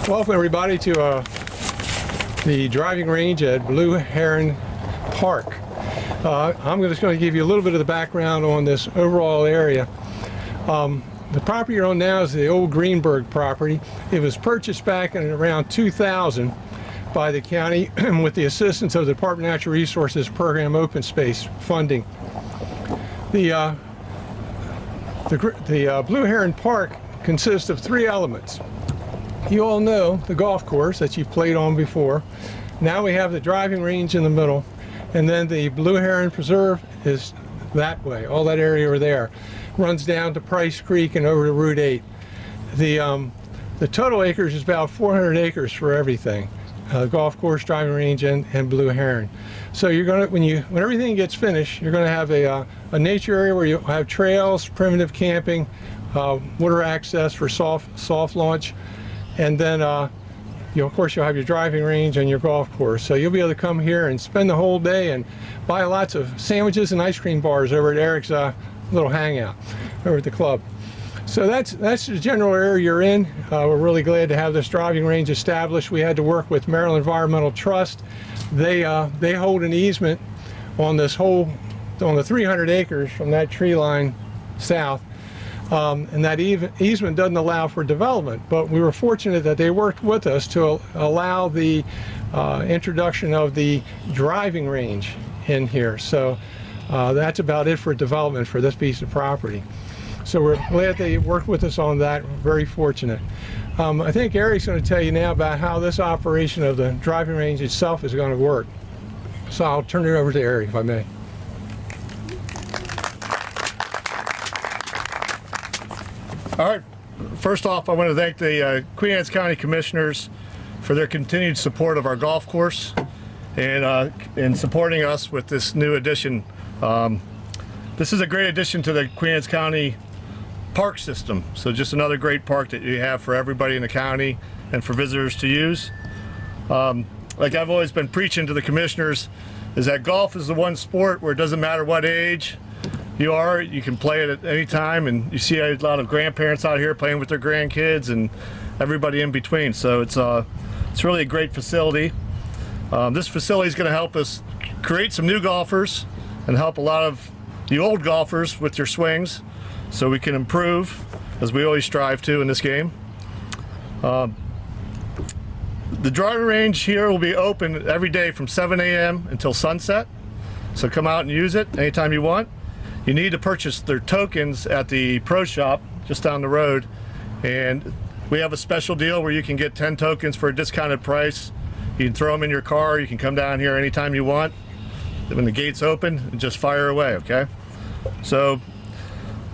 Welcome everybody to the driving range at Blue Heron Park. I'm just going to give you a little bit of the background on this overall area. The property you're on now is the old Greenberg property. It was purchased back in around 2000 by the county with the assistance of the Department of Natural Resources Program Open Space funding. The Blue Heron Park consists of three elements. You all know the golf course that you've played on before. Now we have the driving range in the middle, and then the Blue Heron Preserve is that way. All that area over there runs down to Price Creek and over to Route 8. The total acres is about 400 acres for everything. Golf course, driving range, and Blue Heron. So you're going to, when everything gets finished, you're going to have a nature area where you have trails, primitive camping, water access for soft launch, and then of course you'll have your driving range and your golf course. So you'll be able to come here and spend the whole day and buy lots of sandwiches and ice cream bars over at Eric's little hangout over at the club. So that's the general area you're in. We're really glad to have this driving range established. We had to work with Maryland Environmental Trust. They hold an easement on this whole, on the 300 acres from that tree line south. And that easement doesn't allow for development, but we were fortunate that they worked with us to allow the introduction of the driving range in here. So that's about it for development for this piece of property. So we're glad they worked with us on that. We're very fortunate. I think Eric's going to tell you now about how this operation of the driving range itself is going to work. So I'll turn it over to Eric, if I may. All right. First off, I want to thank the Queen Anne's County Commissioners for their continued support of our golf course and in supporting us with this new addition. This is a great addition to the Queen Anne's County park system. So just another great park that you have for everybody in the county and for visitors to use. Like I've always been preaching to the commissioners, is that golf is the one sport where it doesn't matter what age you are, you can play it at any time, and you see a lot of grandparents out here playing with their grandkids and everybody in between. So it's really a great facility. This facility is going to help us create some new golfers and help a lot of the old golfers with their swings, so we can improve, as we always strive to in this game. The driving range here will be open every day from 7 a.m. until sunset, so come out and use it anytime you want. You need to purchase their tokens at the pro shop just down the road, and we have a special deal where you can get 10 tokens for a discounted price. You can throw them in your car, you can come down here anytime you want. When the gates open, just fire away, okay? So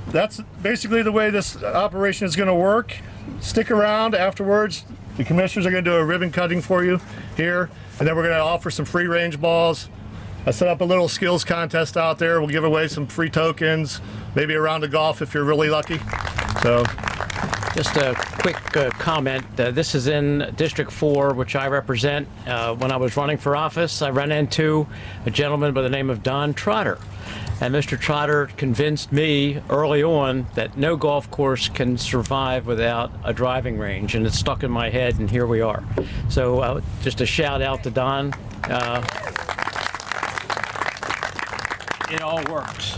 that's basically the way this operation is going to work. Stick around afterwards. The commissioners are going to do a ribbon cutting for you here, and then we're going to offer some free range balls. I set up a little skills contest out there. We'll give away some free tokens, maybe a round of golf if you're really lucky. So, just a quick comment. This is in District 4, which I represent. When I was running for office, I ran into a gentleman by the name of Don Trotter. And Mr. Trotter convinced me early on that no golf course can survive without a driving range, and it stuck in my head, and here we are. So just a shout out to Don. It all works.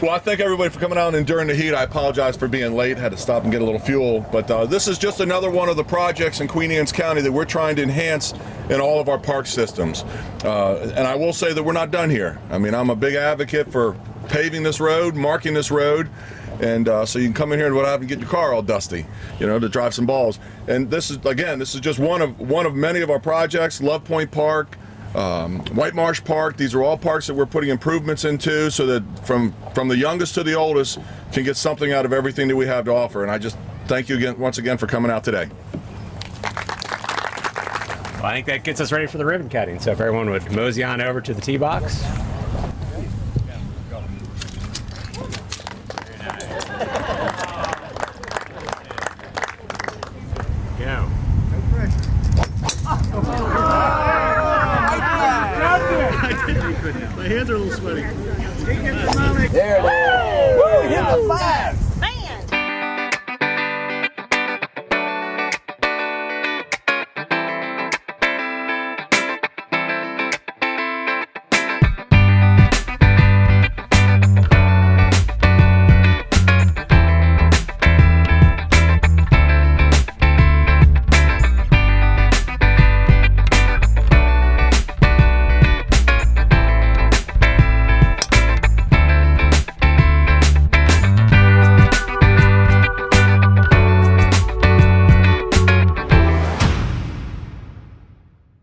Well, I thank everybody for coming out and enduring the heat. I apologize for being late. Had to stop and get a little fuel. But this is just another one of the projects in Queen Anne's County that we're trying to enhance in all of our park systems. And I will say that we're not done here. I mean, I'm a big advocate for paving this road, marking this road, and so you can come in here without having to get your car all dusty, to drive some balls. And this is, again, this is just one of many of our projects. Love Point Park, White Marsh Park, these are all parks that we're putting improvements into so that from the youngest to the oldest can get something out of everything that we have to offer. And I just thank you again, once again, for coming out today. Well, I think that gets us ready for the ribbon cutting. So if everyone would mosey on over to the tee box. Go. my hands are a little sweaty. There it is.